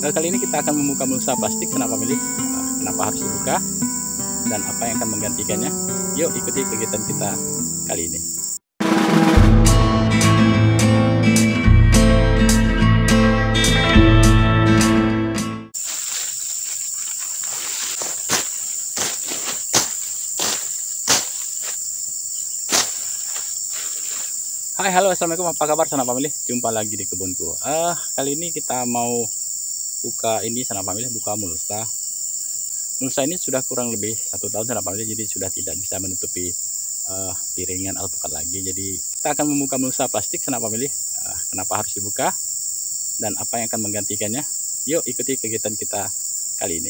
Kali ini kita akan membuka mulsa plastik. Kenapa milih? Kenapa harus dibuka? Dan apa yang akan menggantikannya? Yuk ikuti kegiatan kita kali ini. Hai, halo, assalamualaikum, apa kabar sana family? Jumpa lagi di kebunku. Kali ini kita mau buka ini sana family, buka mulsa. Mulsa ini sudah kurang lebih 1 tahun sana family, jadi sudah tidak bisa menutupi piringan alpukat lagi. Jadi kita akan membuka mulsa plastik sana family. Kenapa harus dibuka? Dan apa yang akan menggantikannya? Yuk ikuti kegiatan kita kali ini.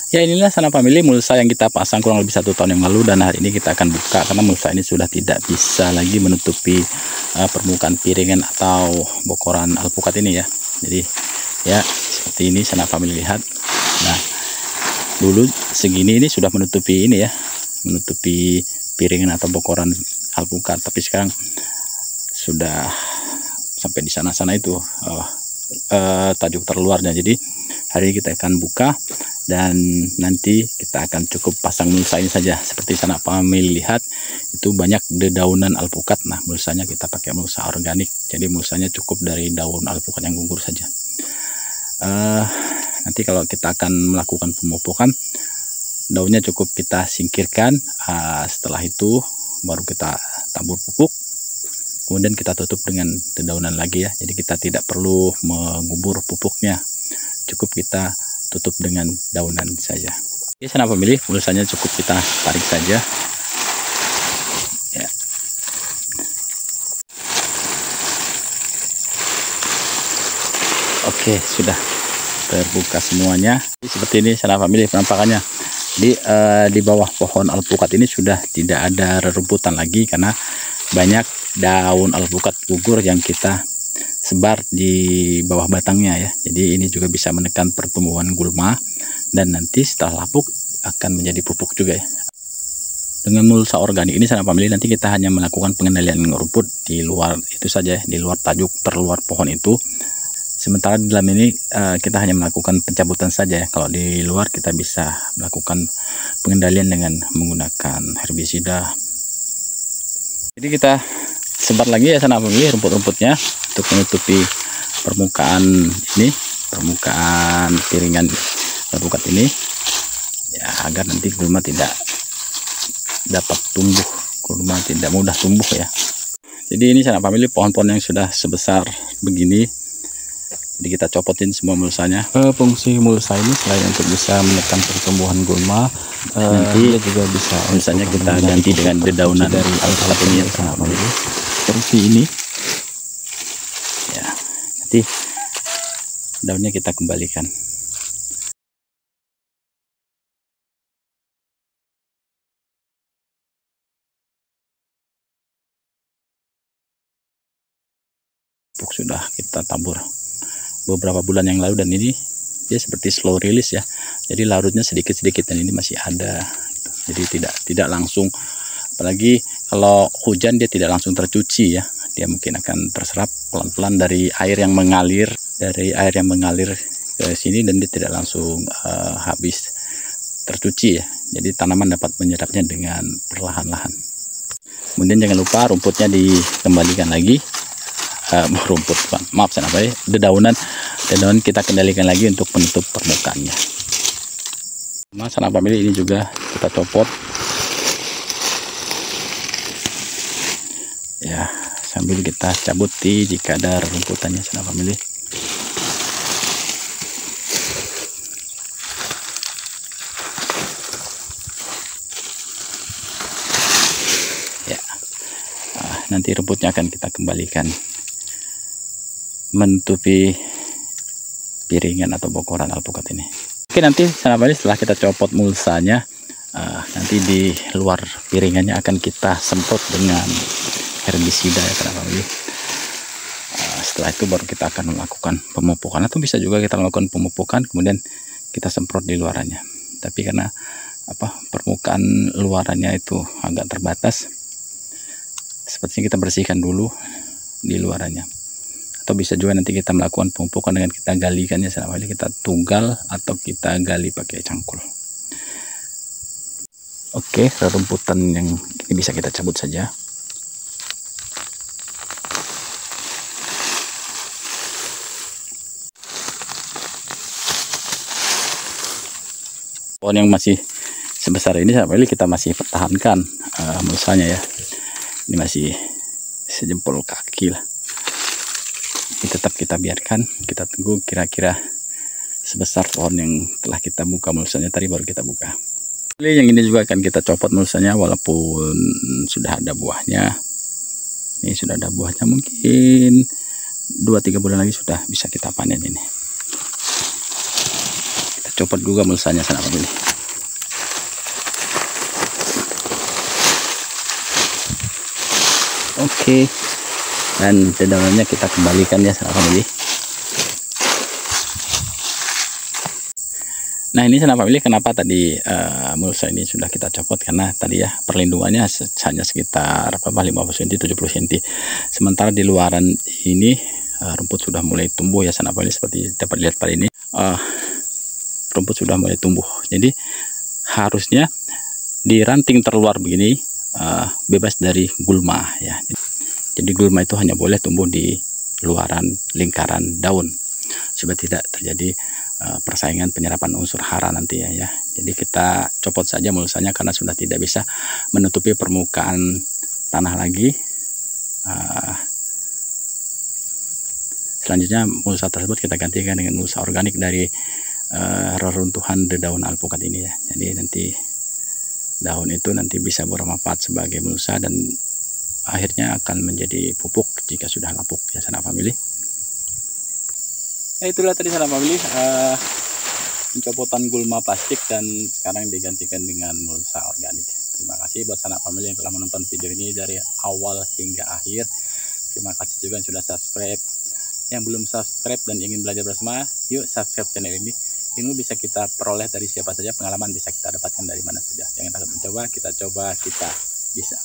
Ya, inilah sana family mulsa yang kita pasang kurang lebih 1 tahun yang lalu, dan hari ini kita akan buka karena mulsa ini sudah tidak bisa lagi menutupi permukaan piringan atau bokoran alpukat ini ya. Jadi ya seperti ini sana family, lihat. Nah, dulu segini ini sudah menutupi ini ya, menutupi piringan atau bokoran alpukat, tapi sekarang sudah sampai di sana-sana itu tajuk terluarnya. Jadi hari ini kita akan buka, dan nanti kita akan cukup pasang mulsa ini saja. Seperti sana family lihat, itu banyak dedaunan alpukat. Nah, mulsanya kita pakai mulsa organik, jadi mulsanya cukup dari daun alpukat yang gugur saja. Nanti kalau kita akan melakukan pemupukan, daunnya cukup kita singkirkan. Setelah itu baru kita tabur pupuk, kemudian kita tutup dengan dedaunan lagi ya. Jadi kita tidak perlu mengubur pupuknya, cukup kita tutup dengan daunan saja. Oke, sana pemilih, mulsanya cukup kita tarik saja ya. Oke, sudah terbuka semuanya. Jadi seperti ini sana pemilih penampakannya. Di bawah pohon alpukat ini sudah tidak ada rerumputan lagi karena banyak daun alpukat gugur yang kita sebar di bawah batangnya ya. Jadi ini juga bisa menekan pertumbuhan gulma, dan nanti setelah lapuk akan menjadi pupuk juga ya. Dengan mulsa organik ini sana family, nanti kita hanya melakukan pengendalian rumput di luar itu saja ya, di luar tajuk terluar pohon itu. Sementara di dalam ini kita hanya melakukan pencabutan saja ya. Kalau di luar kita bisa melakukan pengendalian dengan menggunakan herbisida. Jadi kita sebar lagi ya sana family rumput-rumputnya untuk menutupi permukaan ini, permukaan piringan alpukat ini ya, agar nanti gulma tidak dapat tumbuh, gulma tidak mudah tumbuh ya. Jadi ini sana family pohon-pohon yang sudah sebesar begini, jadi kita copotin semua mulsanya. Fungsi mulsa ini selain untuk bisa menekan pertumbuhan gulma, nanti juga bisa mulsanya kita ganti dengan dedaunan dari alpukat ini ya sana family, seperti ini ya. Nanti daunnya kita kembalikan. Pupuk sudah kita tabur beberapa bulan yang lalu, dan ini dia seperti slow release ya. Jadi larutnya sedikit-sedikit, dan ini masih ada gitu. Jadi tidak langsung, apalagi kalau hujan dia tidak langsung tercuci ya. Dia mungkin akan terserap pelan-pelan dari air yang mengalir ke sini, dan dia tidak langsung habis tercuci ya. Jadi tanaman dapat menyerapnya dengan perlahan-lahan. Kemudian jangan lupa rumputnya dikembalikan lagi. Maaf sana apa ya, dedaunan kita kendalikan lagi untuk menutup permukaannya. Sana family ini juga kita copot ya, sambil kita cabuti jika ada rumputannya sana family. Ya, nanti rumputnya akan kita kembalikan menutupi piringan atau bokoran alpukat ini. Oke, nanti sana family setelah kita copot mulsanya, nanti di luar piringannya akan kita semprot dengan herbisida ya sana family. Setelah itu baru kita akan melakukan pemupukan, atau bisa juga kita melakukan pemupukan kemudian kita semprot di luarannya. Tapi karena permukaan luarannya itu agak terbatas, sepertinya kita bersihkan dulu di luarannya. atau bisa juga nanti kita melakukan pemupukan dengan kita galikan ya sanak family, kita tunggal atau kita gali pakai cangkul. Oke, rerumputan yang ini bisa kita cabut saja. Pohon yang masih sebesar ini sanak family kita masih pertahankan mulsanya ya. Ini masih sejempol kaki lah. Ini tetap kita biarkan, kita tunggu kira-kira sebesar pohon yang telah kita buka mulsanya tadi baru kita buka. Yang ini juga akan kita copot mulsanya walaupun sudah ada buahnya. Ini sudah ada buahnya, mungkin 2-3 bulan lagi sudah bisa kita panen ini. Kita copot juga mulsanya sanak family. Oke, dan dedaulannya kita kembalikan ya sanak family. Nah ini sanak family, kenapa tadi mulsa ini sudah kita copot, karena tadi ya perlindungannya hanya sekitar 50 cm 70 cm, sementara di luaran ini rumput sudah mulai tumbuh ya sanak family. Seperti dapat lihat pada ini rumput sudah mulai tumbuh, jadi harusnya di ranting terluar begini bebas dari gulma ya. Jadi gulma itu hanya boleh tumbuh di luaran lingkaran daun supaya tidak terjadi persaingan penyerapan unsur hara nanti ya. Jadi kita copot saja mulsanya karena sudah tidak bisa menutupi permukaan tanah lagi. Selanjutnya mulsa tersebut kita gantikan dengan mulsa organik dari reruntuhan dedaun alpukat ini ya. Jadi nanti daun itu nanti bisa bermanfaat sebagai mulsa dan akhirnya akan menjadi pupuk jika sudah lapuk ya sanak family. Nah itulah tadi sanak family pencopotan gulma plastik dan sekarang digantikan dengan mulsa organik. Terima kasih buat sanak family yang telah menonton video ini dari awal hingga akhir. Terima kasih juga yang sudah subscribe. Yang belum subscribe dan ingin belajar bersama, yuk subscribe channel ini. Ilmu bisa kita peroleh dari siapa saja, pengalaman bisa kita dapatkan dari mana saja. Jangan takut mencoba, kita coba, kita bisa.